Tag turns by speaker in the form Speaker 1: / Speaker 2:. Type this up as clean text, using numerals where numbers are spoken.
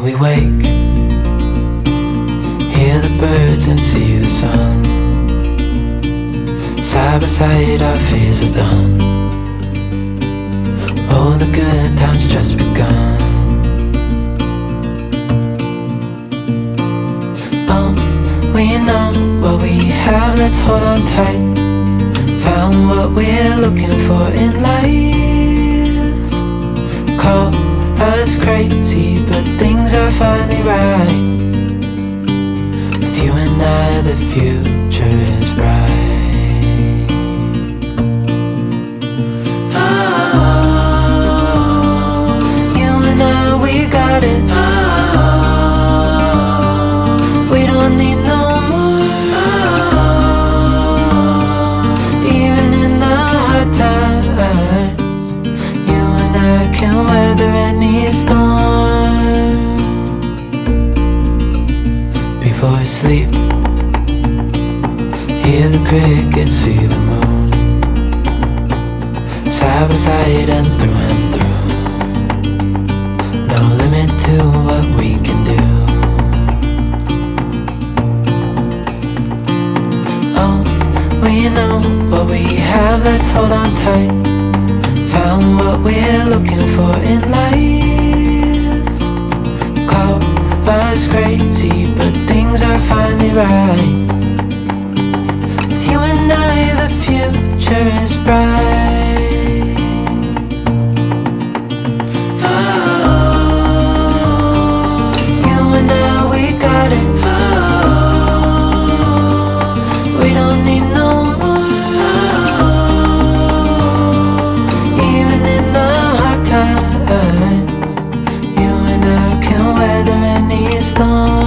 Speaker 1: we wake, hear the birds and see the sun. Side by side our fears are done. Oh, the good times just begun. Oh, we know what we have, let's hold on tight. Found what we're looking for in life. Call us crazy, but things are finally right. With you and I, the future is bright. We got it. We don't need no more. Even in the hard times, you and I can weather any storm. Before I sleep, hear the crickets, see the moon. Side by side and through and through. No limit to what we can do. Oh, we know what we have, let's hold on tight. Found what we're looking for in life. Call us crazy, but things are finally right. With you and I, the future is bright. We don't need no more. Even in the hard times, you and I can weather any storm.